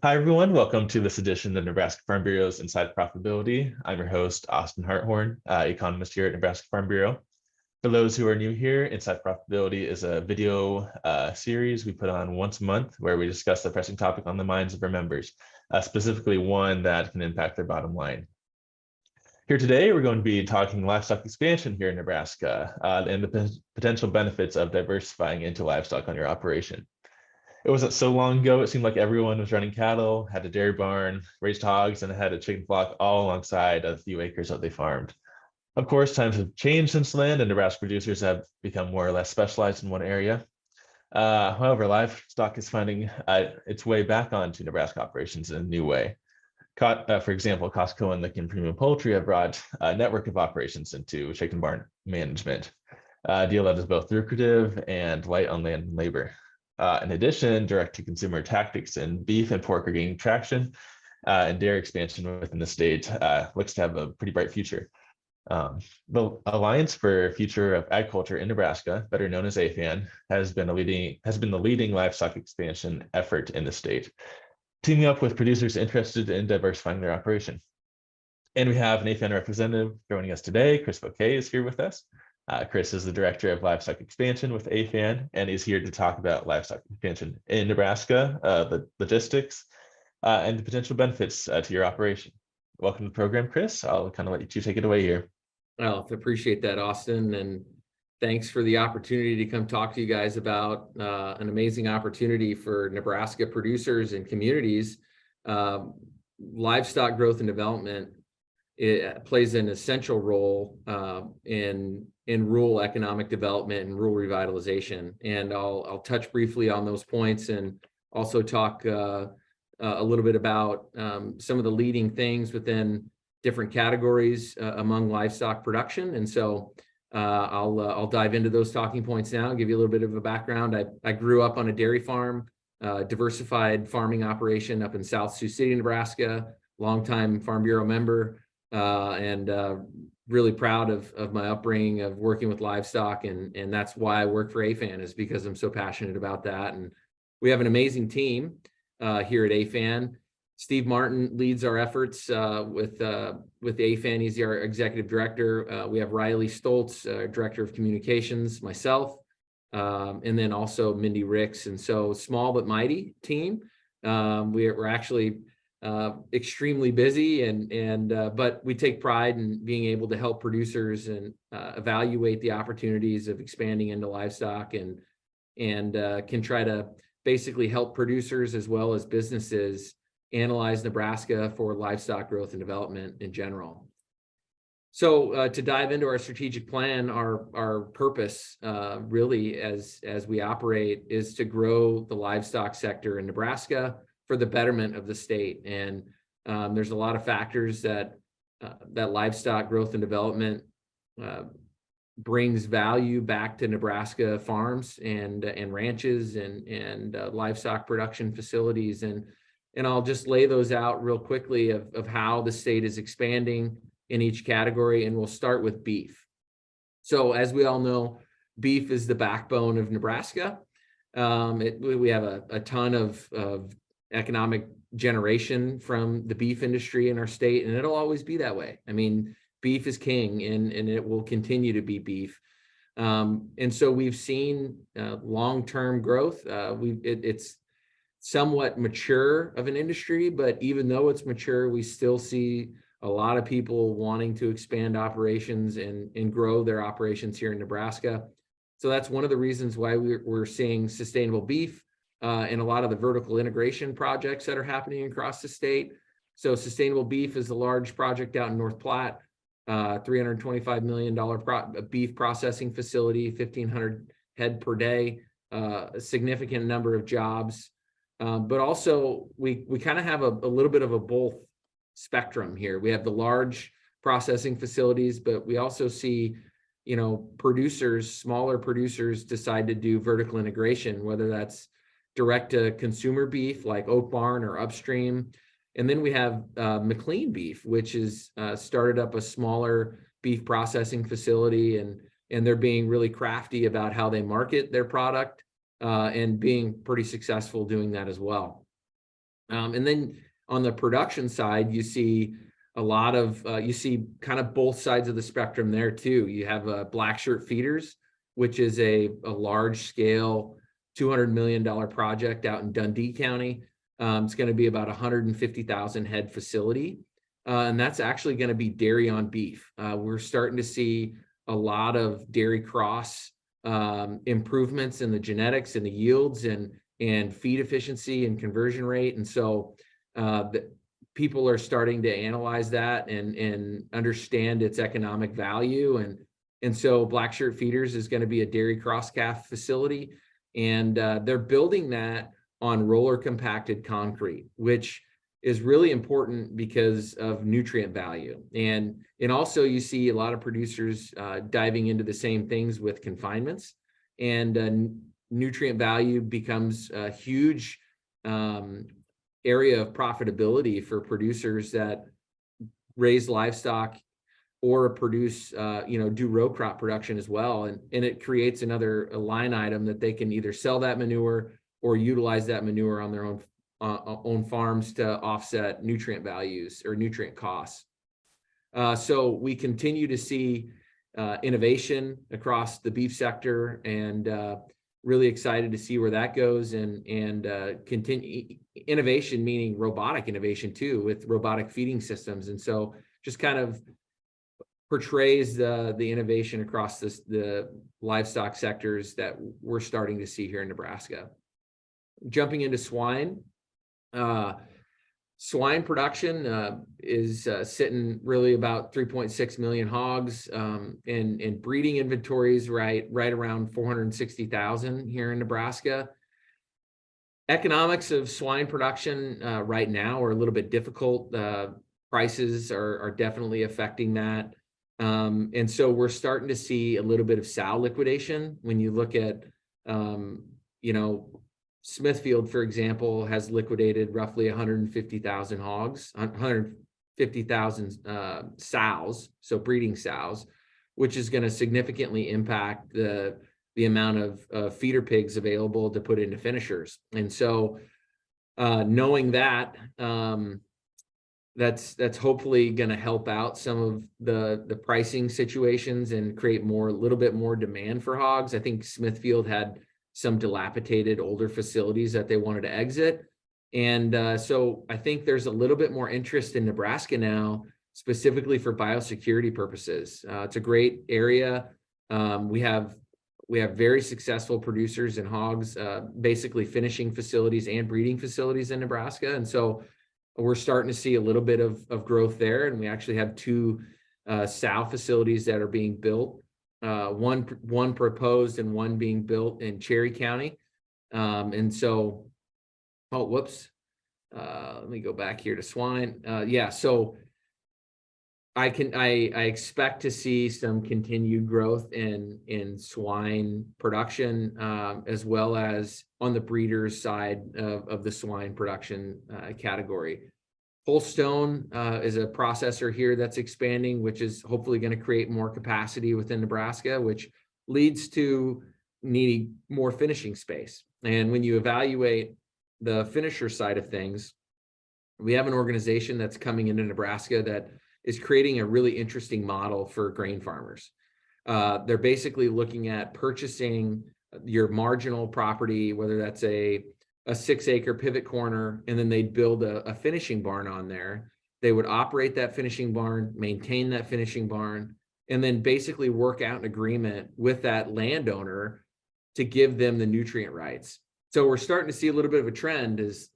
Hi, everyone. Welcome to this edition of Nebraska Farm Bureau's Inside Profitability. I'm your host, Austin Harthorn, economist here at Nebraska Farm Bureau. For those who are new here, Inside Profitability is a video series we put on once a month where we discuss the pressing topic on the minds of our members, specifically one that can impact their bottom line. Here today, we're going to be talking livestock expansion here in Nebraska and the potential benefits of diversifying into livestock on your operation. It wasn't so long ago, it seemed like everyone was running cattle, had a dairy barn, raised hogs, and had a chicken flock all alongside a few acres that they farmed. Of course, times have changed since then, and Nebraska producers have become more or less specialized in one area. However, livestock is finding its way back onto Nebraska operations in a new way. For example, Costco and Lincoln Premium Poultry have brought a network of operations into chicken barn management, a deal that is both lucrative and light on land and labor. In addition, direct-to-consumer tactics in beef and pork are gaining traction, and dairy expansion within the state looks to have a pretty bright future. The Alliance for Future of Agriculture in Nebraska, better known as AFAN, has been the leading livestock expansion effort in the state, teaming up with producers interested in diversifying their operation. And we have an AFAN representative joining us today. Kris Bousquet is here with us. Kris is the Director of Livestock Expansion with AFAN and is here to talk about livestock expansion in Nebraska, the logistics, and the potential benefits to your operation. Welcome to the program, Kris. I'll kind of let you take it away here. Well, I appreciate that, Austin, and thanks for the opportunity to come talk to you guys about an amazing opportunity for Nebraska producers and communities. Livestock growth and development, it plays an essential role in rural economic development and rural revitalization. And I'll touch briefly on those points and also talk a little bit about some of the leading things within different categories among livestock production. And so I'll dive into those talking points now, give you a little bit of a background. I grew up on a dairy farm, diversified farming operation up in South Sioux City, Nebraska, longtime Farm Bureau member, and really proud of my upbringing of working with livestock. And that's why I work for AFAN, is because I'm so passionate about that. And we have an amazing team here at AFAN. Steve Martin leads our efforts with AFAN. He's our executive director. We have Riley Stoltz, director of communications, myself, and then also Mindy Ricks. And so small but mighty team. We're actually extremely busy, but we take pride in being able to help producers and evaluate the opportunities of expanding into livestock, and can try to basically help producers as well as businesses analyze Nebraska for livestock growth and development in general. So to dive into our strategic plan, our purpose really as we operate is to grow the livestock sector in Nebraska for the betterment of the state. And there's a lot of factors that livestock growth and development brings value back to Nebraska farms and ranches and livestock production facilities. And I'll just lay those out real quickly of how the state is expanding in each category. And we'll start with beef. So as we all know, beef is the backbone of Nebraska. We have a ton of economic generation from the beef industry in our state, and it'll always be that way. I mean, beef is king, and it will continue to be beef. And so we've seen long-term growth. It's somewhat mature of an industry, but even though it's mature, we still see a lot of people wanting to expand operations and grow their operations here in Nebraska. So that's one of the reasons why we're seeing sustainable beef and a lot of the vertical integration projects that are happening across the state. So sustainable beef is a large project out in North Platte, $325 million beef processing facility, 1,500 head per day, a significant number of jobs. But also we kind of have a little bit of a both spectrum here. We have the large processing facilities, but we also see, producers, smaller producers decide to do vertical integration, whether that's direct to consumer beef like Oak Barn or upstream. And then we have McLean Beef, which is started up a smaller beef processing facility, and they're being really crafty about how they market their product and being pretty successful doing that as well. And then on the production side, you see a lot of, you see kind of both sides of the spectrum there too. You have black shirt feeders, which is a large scale $200 million project out in Dundee County. It's going to be about 150,000 head facility. And that's actually going to be dairy on beef. We're starting to see a lot of dairy cross improvements in the genetics and the yields and feed efficiency and conversion rate. And so people are starting to analyze that and understand its economic value. And so Black Shirt Feeders is going to be a dairy cross calf facility. And they're building that on roller compacted concrete, which is really important because of nutrient value. And also you see a lot of producers diving into the same things with confinements, and nutrient value becomes a huge area of profitability for producers that raise livestock or produce, do row crop production as well. And it creates another line item that they can either sell that manure or utilize that manure on their own farms to offset nutrient values or nutrient costs. So we continue to see innovation across the beef sector, and really excited to see where that goes, and continue innovation, meaning robotic innovation too, with robotic feeding systems. And so just kind of portrays the innovation across the livestock sectors that we're starting to see here in Nebraska. Jumping into swine. Swine production is sitting really about 3.6 million hogs, and breeding inventories right around 460,000 here in Nebraska. Economics of swine production right now are a little bit difficult. Prices are definitely affecting that. And so we're starting to see a little bit of sow liquidation. When you look at, Smithfield, for example, has liquidated roughly 150,000 hogs, 150,000 sows, so breeding sows, which is going to significantly impact the amount of feeder pigs available to put into finishers. And so knowing that, that's hopefully going to help out some of the pricing situations and create a little bit more demand for hogs. I think Smithfield had some dilapidated older facilities that they wanted to exit. And so I think there's a little bit more interest in Nebraska now, specifically for biosecurity purposes. It's a great area. We have very successful producers in hogs, basically finishing facilities and breeding facilities in Nebraska. And so we're starting to see a little bit of growth there. And we actually have two sow facilities that are being built. One proposed and one being built in Cherry County. And so, let me go back here to swine. So I expect to see some continued growth in swine production, as well as on the breeders side of the swine production category. Holstone is a processor here that's expanding, which is hopefully going to create more capacity within Nebraska, which leads to needing more finishing space. And when you evaluate the finisher side of things, we have an organization that's coming into Nebraska that is creating a really interesting model for grain farmers. They're basically looking at purchasing your marginal property, whether that's a 6-acre pivot corner, and then they'd build a finishing barn on there. They would operate that finishing barn, maintain that finishing barn, and then basically work out an agreement with that landowner to give them the nutrient rights. So we're starting to see a little bit of a trend as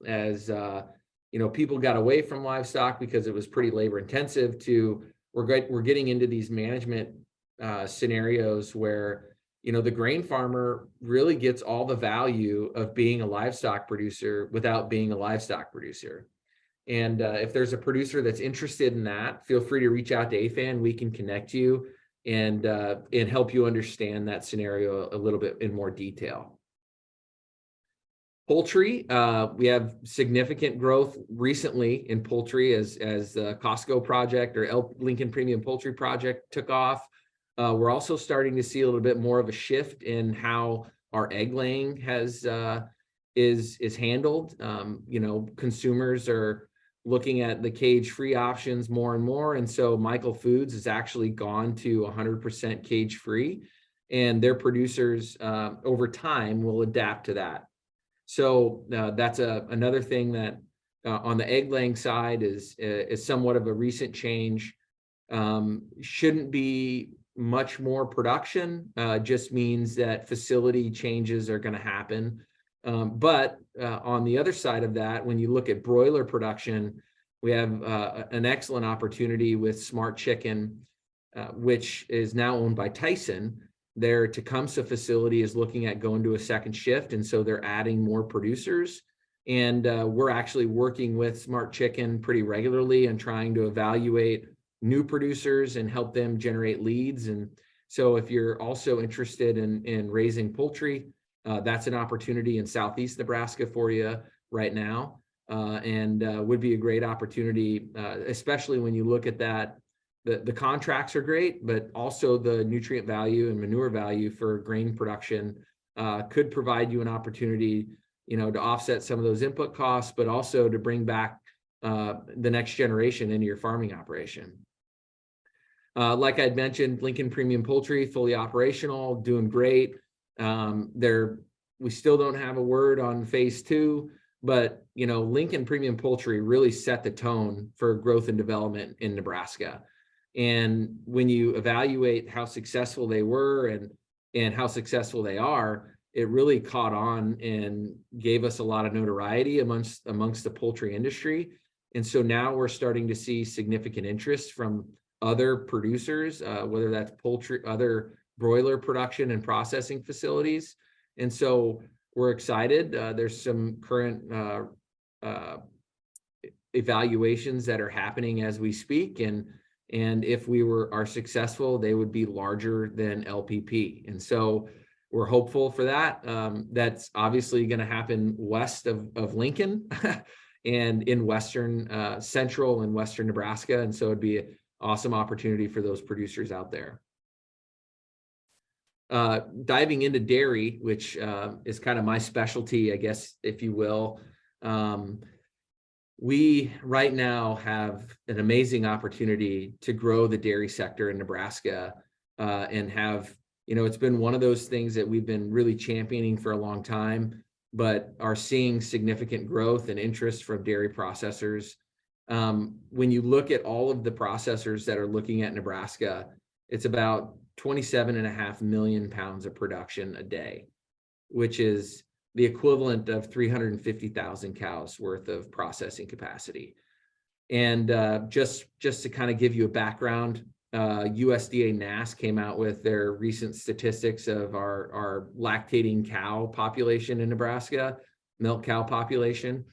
people got away from livestock because it was pretty labor intensive to we're getting into these management scenarios where the grain farmer really gets all the value of being a livestock producer without being a livestock producer. And if there's a producer that's interested in that, feel free to reach out to AFAN. We can connect you and help you understand that scenario a little bit in more detail. Poultry, we have significant growth recently in poultry as the Costco project or Lincoln Premium Poultry Project took off. We're also starting to see a little bit more of a shift in how our egg laying has is handled. Consumers are looking at the cage-free options more and more. And so Michael Foods has actually gone to 100% cage-free, and their producers over time will adapt to that. So that's another thing that on the egg laying side is somewhat of a recent change. Shouldn't be much more production, just means that facility changes are going to happen. But on the other side of that, when you look at broiler production, we have an excellent opportunity with Smart Chicken, which is now owned by Tyson. Their Tecumseh facility is looking at going to a second shift, and so they're adding more producers. And we're actually working with Smart Chicken pretty regularly and trying to evaluate new producers and help them generate leads. And so if you're also interested in raising poultry, that's an opportunity in Southeast Nebraska for you right now, and would be a great opportunity, especially when you look at that. The contracts are great, but also the nutrient value and manure value for grain production could provide you an opportunity, to offset some of those input costs, but also to bring back the next generation into your farming operation. Like I'd mentioned, Lincoln Premium Poultry, fully operational, doing great. We still don't have a word on phase 2, but Lincoln Premium Poultry really set the tone for growth and development in Nebraska. And when you evaluate how successful they were and how successful they are, it really caught on and gave us a lot of notoriety amongst the poultry industry. And so now we're starting to see significant interest from other producers, whether that's poultry, other broiler production and processing facilities. And so we're excited. There's some current evaluations that are happening as we speak. And if we are successful, they would be larger than LPP. And so we're hopeful for that. That's obviously going to happen west of Lincoln and in western, central and western Nebraska. And so it'd be an awesome opportunity for those producers out there. Diving into dairy, which is kind of my specialty, I guess, if you will. We right now have an amazing opportunity to grow the dairy sector in Nebraska and have, it's been one of those things that we've been really championing for a long time, but are seeing significant growth and interest from dairy processors. When you look at all of the processors that are looking at Nebraska, it's about 27.5 million pounds of production a day, which is the equivalent of 350,000 cows worth of processing capacity. And just to kind of give you a background, USDA NASS came out with their recent statistics of our lactating cow population in Nebraska, milk cow population.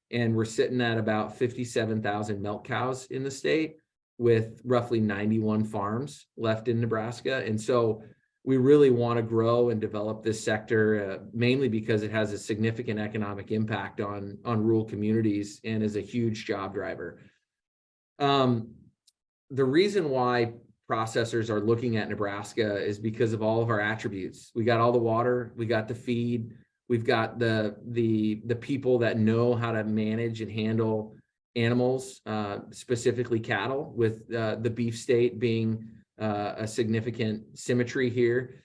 And we're sitting at about 57,000 milk cows in the state, with roughly 91 farms left in Nebraska. And so we really want to grow and develop this sector, mainly because it has a significant economic impact on rural communities and is a huge job driver. The reason why processors are looking at Nebraska is because of all of our attributes. We got all the water, we got the feed, we've got the people that know how to manage and handle animals, specifically cattle, with the beef state being a significant symmetry here.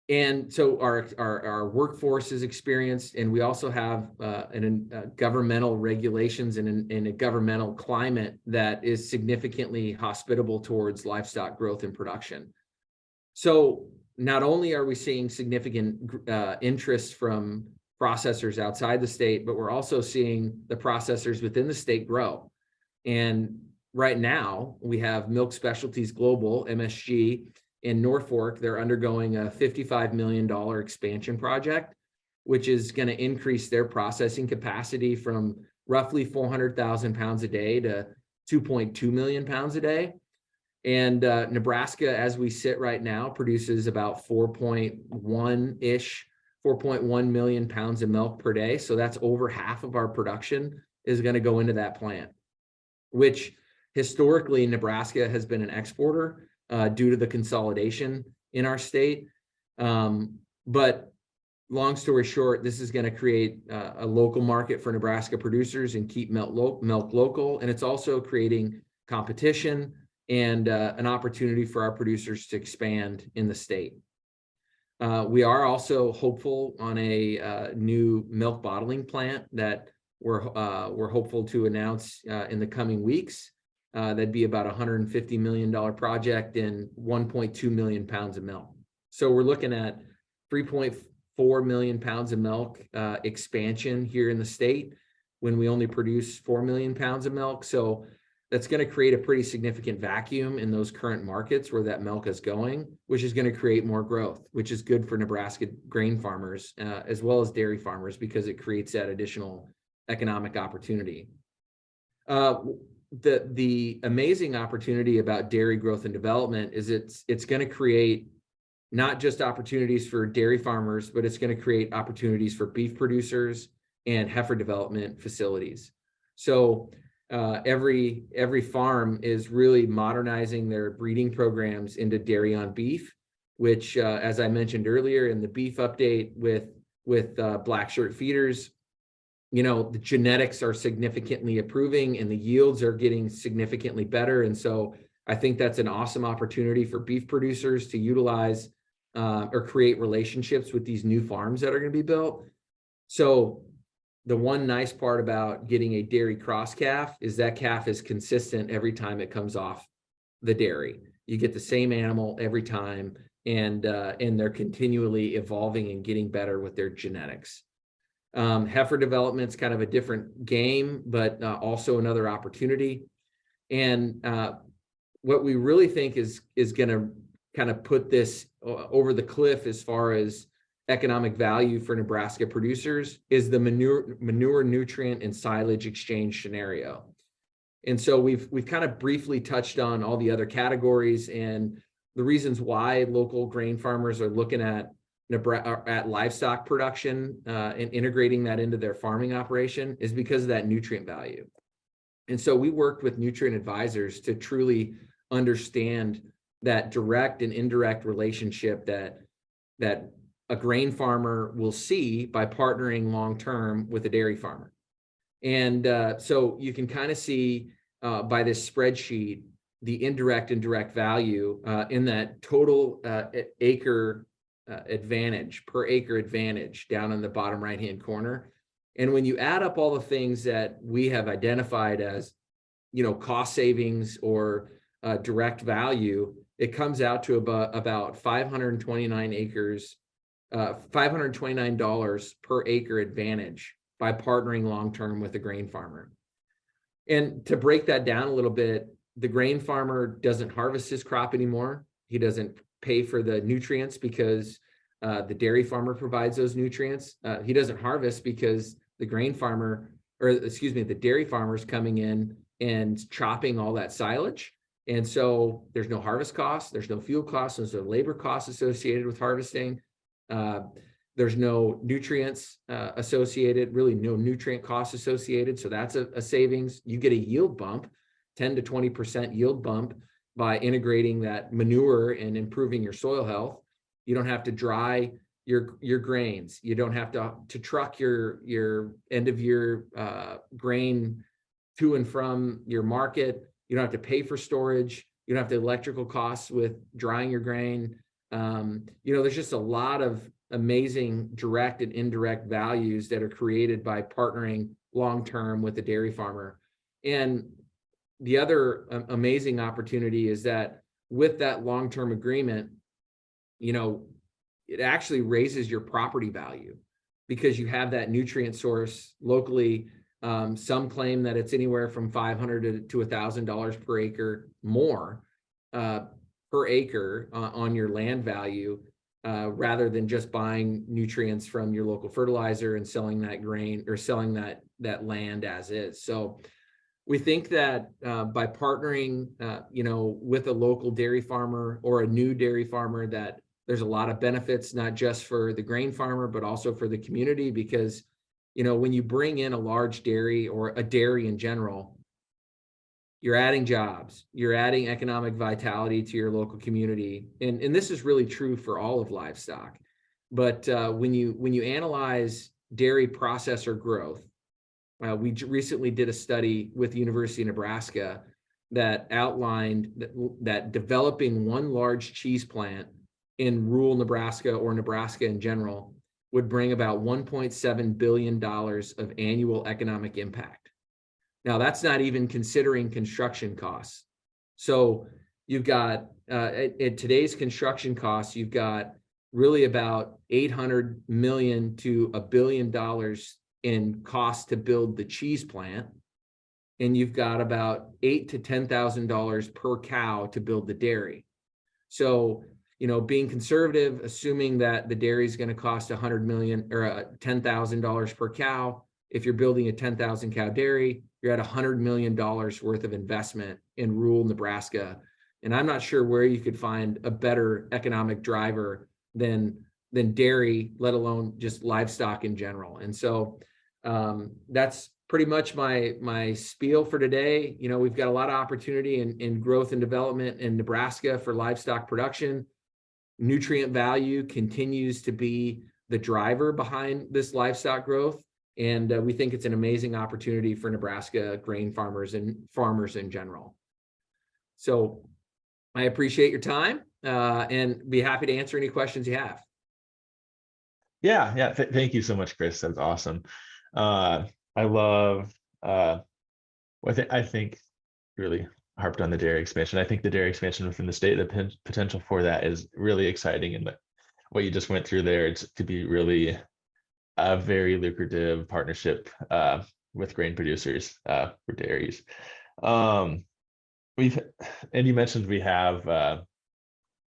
And so our workforce is experienced, and we also have governmental regulations and a governmental climate that is significantly hospitable towards livestock growth and production. So not only are we seeing significant interest from processors outside the state, but we're also seeing the processors within the state grow. And right now we have Milk Specialties Global, MSG, in Norfolk. They're undergoing a $55 million expansion project, which is going to increase their processing capacity from roughly 400,000 pounds a day to 2.2 million pounds a day. And Nebraska, as we sit right now, produces about 4.1 million pounds of milk per day. So that's over half of our production is going to go into that plant, which historically Nebraska has been an exporter due to the consolidation in our state. But long story short, this is going to create a local market for Nebraska producers and keep milk local. And it's also creating competition and an opportunity for our producers to expand in the state. We are also hopeful on a new milk bottling plant that we're hopeful to announce in the coming weeks. That'd be about $150 million project and 1.2 million pounds of milk. So we're looking at 3.4 million pounds of milk expansion here in the state when we only produce 4 million pounds of milk. So that's going to create a pretty significant vacuum in those current markets where that milk is going, which is going to create more growth, which is good for Nebraska grain farmers as well as dairy farmers, because it creates that additional economic opportunity. The amazing opportunity about dairy growth and development is it's going to create not just opportunities for dairy farmers, but it's going to create opportunities for beef producers and heifer development facilities. So every farm is really modernizing their breeding programs into dairy on beef, which, as I mentioned earlier in the beef update with black shirt feeders, the genetics are significantly improving and the yields are getting significantly better. And so I think that's an awesome opportunity for beef producers to utilize or create relationships with these new farms that are going to be built. So the one nice part about getting a dairy cross calf is that calf is consistent every time it comes off the dairy. You get the same animal every time, and they're continually evolving and getting better with their genetics. Heifer development's kind of a different game, but also another opportunity. And what we really think is going to kind of put this over the cliff as far as economic value for Nebraska producers is the manure, nutrient, and silage exchange scenario. And so we've kind of briefly touched on all the other categories and the reasons why local grain farmers are looking at livestock production and integrating that into their farming operation is because of that nutrient value. And so we worked with nutrient advisors to truly understand that direct and indirect relationship that a grain farmer will see by partnering long-term with a dairy farmer. And so you can kind of see by this spreadsheet the indirect and direct value in that total acre advantage, per acre advantage down in the bottom right-hand corner. And when you add up all the things that we have identified as, cost savings or direct value, it comes out to about 529 acres, $529 per acre advantage by partnering long-term with a grain farmer. And to break that down a little bit, the grain farmer doesn't harvest his crop anymore. He doesn't pay for the nutrients because the dairy farmer provides those nutrients. He doesn't harvest because the dairy farmer's coming in and chopping all that silage. And so there's no harvest costs, there's no fuel costs, there's no labor costs associated with harvesting. There's no nutrients associated, really no nutrient costs associated. So that's a savings. You get a yield bump, 10 to 20% yield bump by integrating that manure and improving your soil health. You don't have to dry your grains. You don't have to truck your end of year grain to and from your market. You don't have to pay for storage. You don't have the electrical costs with drying your grain. There's just a lot of amazing direct and indirect values that are created by partnering long-term with the dairy farmer. And the other amazing opportunity is that with that long-term agreement, it actually raises your property value because you have that nutrient source locally. Some claim that it's anywhere from $500 to $1,000 per acre more per acre on your land value, rather than just buying nutrients from your local fertilizer and selling that grain or selling that land as is. So we think that by partnering, with a local dairy farmer or a new dairy farmer, that there's a lot of benefits, not just for the grain farmer, but also for the community, because when you bring in a large dairy or a dairy in general, you're adding jobs, you're adding economic vitality to your local community. And this is really true for all of livestock. But when you analyze dairy processor growth, we recently did a study with the University of Nebraska that outlined that developing one large cheese plant in rural Nebraska or Nebraska in general would bring about $1.7 billion of annual economic impact. Now, that's not even considering construction costs. So you've got, at today's construction costs, you've got really about $800 million to $1 billion in cost to build the cheese plant. And you've got about $8,000 to $10,000 per cow to build the dairy. So, being conservative, assuming that the dairy is going to cost $100 million or $10,000 per cow. If you're building a 10,000 cow dairy, you're at $100 million worth of investment in rural Nebraska. And I'm not sure where you could find a better economic driver than dairy, let alone just livestock in general. And so that's pretty much my spiel for today. We've got a lot of opportunity in growth and development in Nebraska for livestock production. Nutrient value continues to be the driver behind this livestock growth. And we think it's an amazing opportunity for Nebraska grain farmers and farmers in general. So I appreciate your time and be happy to answer any questions you have. Yeah. Thank you so much, Kris. That's awesome. I love, I think really harped on the dairy expansion. I think the dairy expansion within the state, the potential for that is really exciting. And what you just went through there, it could be really a very lucrative partnership with grain producers for dairies. And you mentioned we have a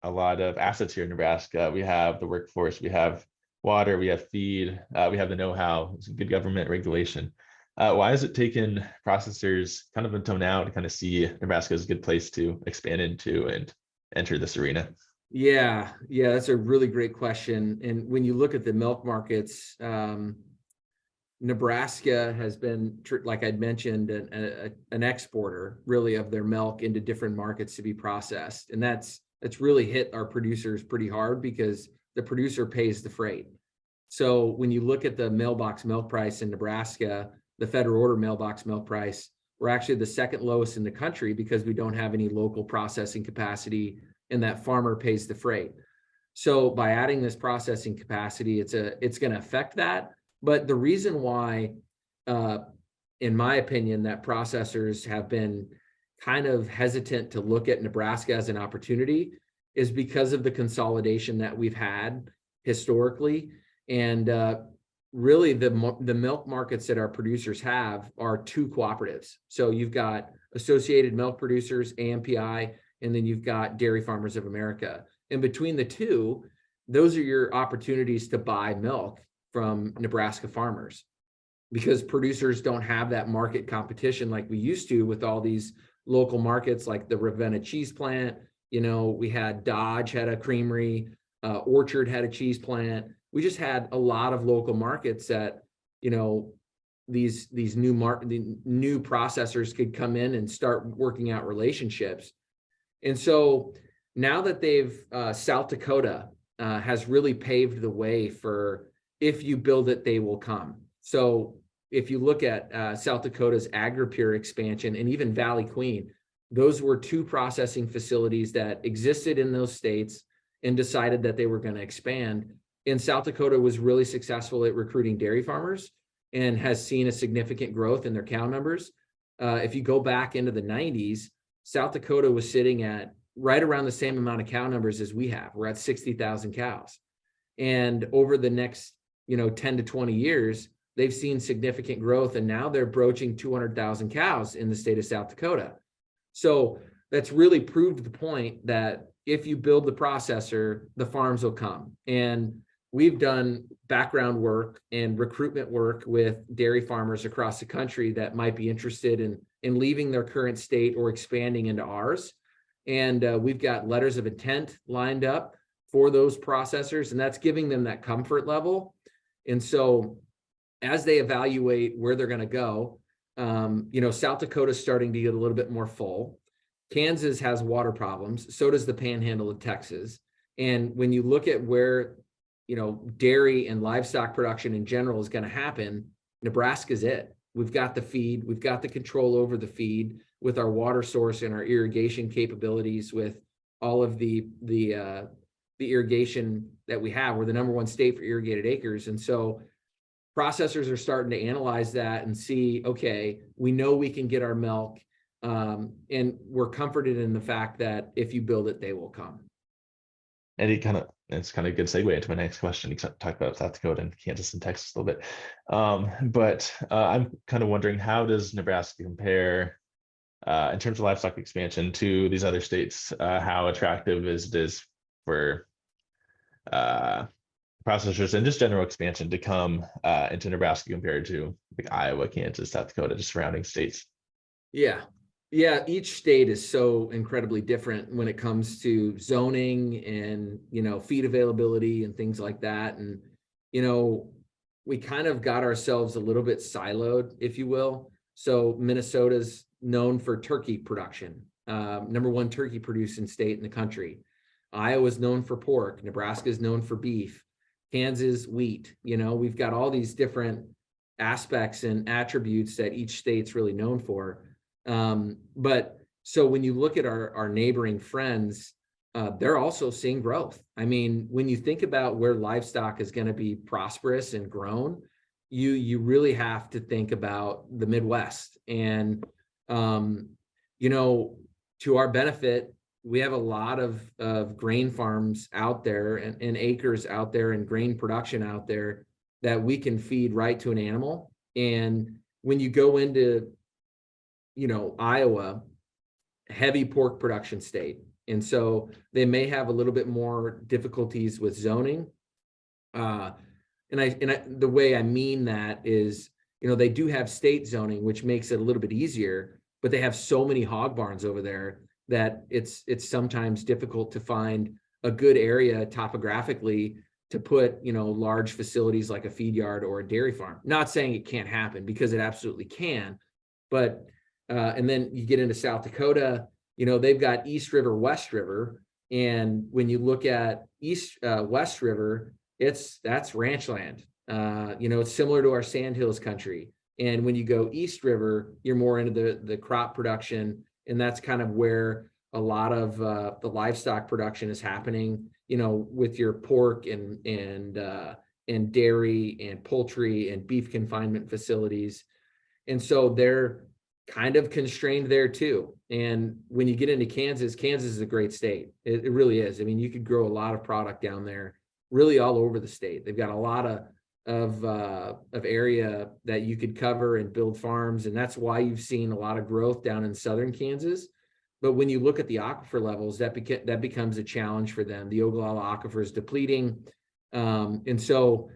lot of assets here in Nebraska. We have the workforce, we have water, we have feed, we have the know-how, good government regulation. Why has it taken processors kind of until now to kind of see Nebraska as a good place to expand into and enter this arena? Yeah, that's a really great question. And when you look at the milk markets, Nebraska has been, like I'd mentioned, an exporter really of their milk into different markets to be processed. And that's really hit our producers pretty hard because the producer pays the freight. So when you look at the mailbox milk price in Nebraska, the federal order mailbox milk price, we're actually the second lowest in the country because we don't have any local processing capacity and that farmer pays the freight. So by adding this processing capacity, it's going to affect that. But the reason why, in my opinion, that processors have been kind of hesitant to look at Nebraska as an opportunity is because of the consolidation that we've had historically. And really the milk markets that our producers have are two cooperatives. So you've got Associated Milk Producers, AMPI, and then you've got Dairy Farmers of America. And between the two, those are your opportunities to buy milk from Nebraska farmers, because producers don't have that market competition like we used to with all these local markets like the Ravenna cheese plant. We had Dodge had a creamery, Orchard had a cheese plant. We just had a lot of local markets that, these new processors could come in and start working out relationships. And so now that South Dakota has really paved the way for, if you build it, they will come. So if you look at South Dakota's AgriPure expansion and even Valley Queen, those were two processing facilities that existed in those states and decided that they were going to expand. And South Dakota was really successful at recruiting dairy farmers and has seen a significant growth in their cow numbers. If you go back into the 90s, South Dakota was sitting at right around the same amount of cow numbers as we have. We're at 60,000 cows. And over the next, 10 to 20 years, they've seen significant growth. And now they're broaching 200,000 cows in the state of South Dakota. So that's really proved the point that if you build the processor, the farms will come. And we've done background work and recruitment work with dairy farmers across the country that might be interested in leaving their current state or expanding into ours. And we've got letters of intent lined up for those processors, and that's giving them that comfort level. And so as they evaluate where they're going to go, South Dakota's starting to get a little bit more full. Kansas has water problems. So does the panhandle of Texas. And when you look at where dairy and livestock production in general is going to happen, Nebraska's it. We've got the feed, we've got the control over the feed with our water source and our irrigation capabilities, with all of the irrigation that we have. We're the #1 state for irrigated acres. And so processors are starting to analyze that and see, okay, we know we can get our milk, and we're comforted in the fact that if you build it, they will come. And it's kind of a good segue into my next question. You talked about South Dakota and Kansas and Texas a little bit. But I'm kind of wondering, how does Nebraska compare in terms of livestock expansion to these other states? How attractive is it for processors and just general expansion to come into Nebraska compared to like Iowa, Kansas, South Dakota, just surrounding states? Yeah, each state is so incredibly different when it comes to zoning and, feed availability and things like that. And, we kind of got ourselves a little bit siloed, if you will. So Minnesota's known for turkey production, #1 turkey producing state in the country. Iowa's known for pork. Nebraska's known for beef. Kansas, wheat. We've got all these different aspects and attributes that each state's really known for. But so when you look at our neighboring friends, they're also seeing growth. I mean, when you think about where livestock is going to be prosperous and grown, you really have to think about the Midwest. And, to our benefit, we have a lot of grain farms out there and acres out there and grain production out there that we can feed right to an animal. And when you go into Iowa, heavy pork production state. And so they may have a little bit more difficulties with zoning. And the way I mean that is, they do have state zoning, which makes it a little bit easier, but they have so many hog barns over there that it's sometimes difficult to find a good area topographically to put, large facilities like a feed yard or a dairy farm. Not saying it can't happen, because it absolutely can, but and then you get into South Dakota, they've got East River, West River. And when you look at West River, that's ranch land. It's similar to our Sandhills country. And when you go East River, you're more into the crop production. And that's kind of where a lot of the livestock production is happening, with your pork and dairy and poultry and beef confinement facilities. And so they're kind of constrained there too. And when you get into Kansas is a great state. It really is. I mean, you could grow a lot of product down there, really all over the state. They've got a lot of area that you could cover and build farms. And that's why you've seen a lot of growth down in southern Kansas. But when you look at the aquifer levels, that becomes a challenge for them. The Ogallala aquifer is depleting. And so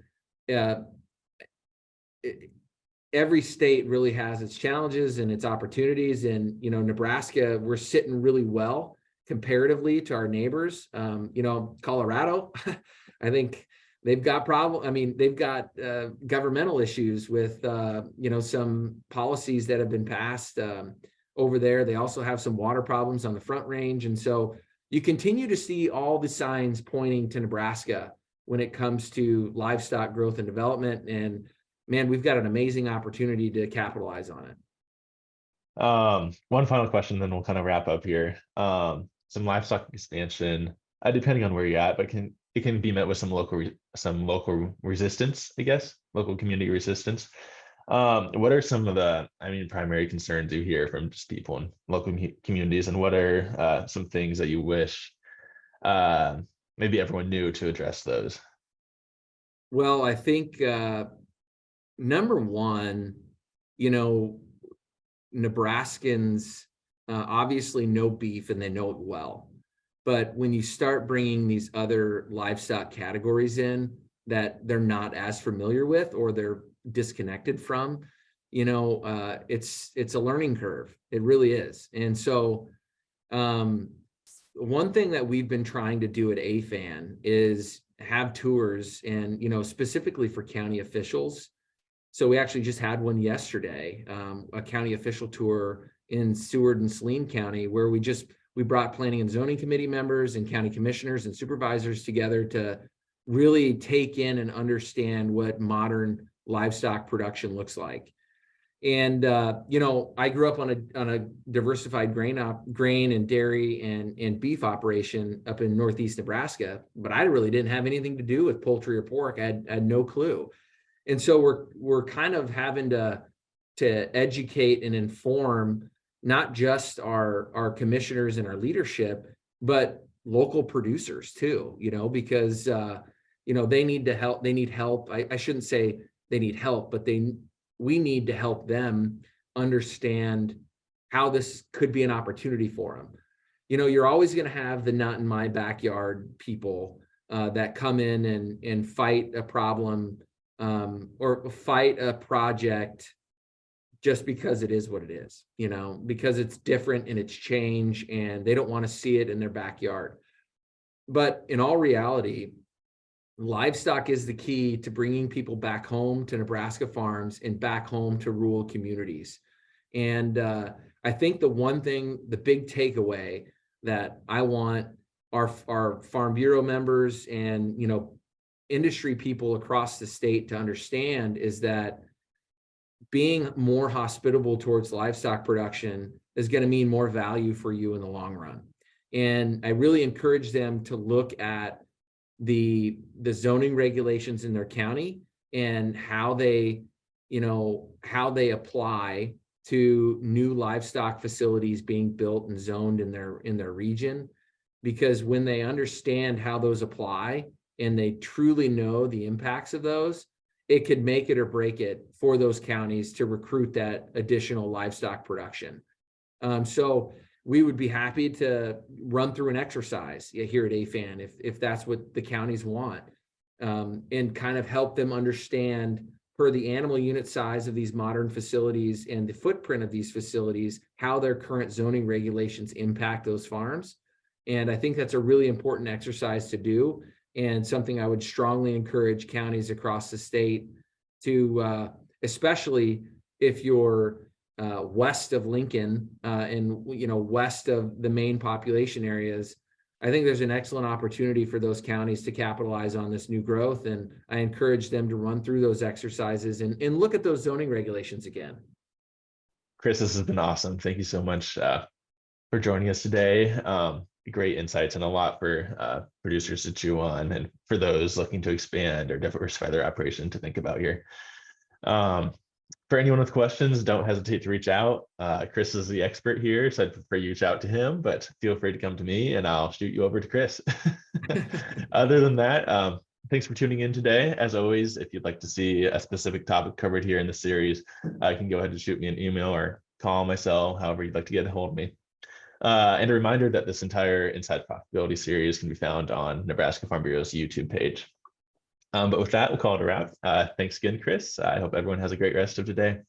every state really has its challenges and its opportunities. And, Nebraska, we're sitting really well comparatively to our neighbors. Colorado, I think they've got they've got governmental issues with, some policies that have been passed over there. They also have some water problems on the Front Range. And so you continue to see all the signs pointing to Nebraska when it comes to livestock growth and development. And man, we've got an amazing opportunity to capitalize on it. One final question, then we'll kind of wrap up here. Some livestock expansion, depending on where you're at, but it can be met with some local resistance, I guess, local community resistance. What are some of the, primary concerns you hear from just people in local communities, and what are some things that you wish maybe everyone knew to address those? Well, I think number one, Nebraskans obviously know beef and they know it well. But when you start bringing these other livestock categories in that they're not as familiar with or they're disconnected from, it's a learning curve. It really is. And so one thing that we've been trying to do at AFAN is have tours and, specifically for county officials. So we actually just had one yesterday, a county official tour in Seward and Saline County, where we brought planning and zoning committee members and county commissioners and supervisors together to really take in and understand what modern livestock production looks like. And you know, I grew up on a diversified grain and dairy and beef operation up in Northeast Nebraska, but I really didn't have anything to do with poultry or pork. I had no clue. And so we're kind of having to educate and inform not just our commissioners and our leadership, but local producers too, you know, because you know, they need help. I shouldn't say they need help, but we need to help them understand how this could be an opportunity for them. You know, you're always going to have the not in my backyard people that come in and fight a problem or fight a project just because it is what it is, you know, because it's different and it's change and they don't want to see it in their backyard. But in all reality, livestock is the key to bringing people back home to Nebraska farms and back home to rural communities. And I think the big takeaway that I want our Farm Bureau members and, you know, industry people across the state to understand is that being more hospitable towards livestock production is going to mean more value for you in the long run. And I really encourage them to look at the zoning regulations in their county and how they apply to new livestock facilities being built and zoned in their region. Because when they understand how those apply and they truly know the impacts of those, it could make it or break it for those counties to recruit that additional livestock production. So we would be happy to run through an exercise here at AFAN if that's what the counties want, and kind of help them understand per the animal unit size of these modern facilities and the footprint of these facilities, how their current zoning regulations impact those farms. And I think that's a really important exercise to do, and something I would strongly encourage counties across the state to, especially if you're west of Lincoln and, you know, west of the main population areas. I think there's an excellent opportunity for those counties to capitalize on this new growth. And I encourage them to run through those exercises and look at those zoning regulations again. Kris, this has been awesome. Thank you so much for joining us today. Great insights and a lot for producers to chew on, and for those looking to expand or diversify their operation to think about here. For anyone with questions, don't hesitate to reach out. Kris is the expert here, so I'd prefer you reach out to him, but feel free to come to me and I'll shoot you over to Kris. Other than that, thanks for tuning in today. As always, if you'd like to see a specific topic covered here in the series, you can go ahead and shoot me an email or call my cell, however you'd like to get a hold of me. And a reminder that this entire Inside Profitability series can be found on Nebraska Farm Bureau's YouTube page. But with that, we'll call it a wrap. Thanks again, Kris. I hope everyone has a great rest of the day.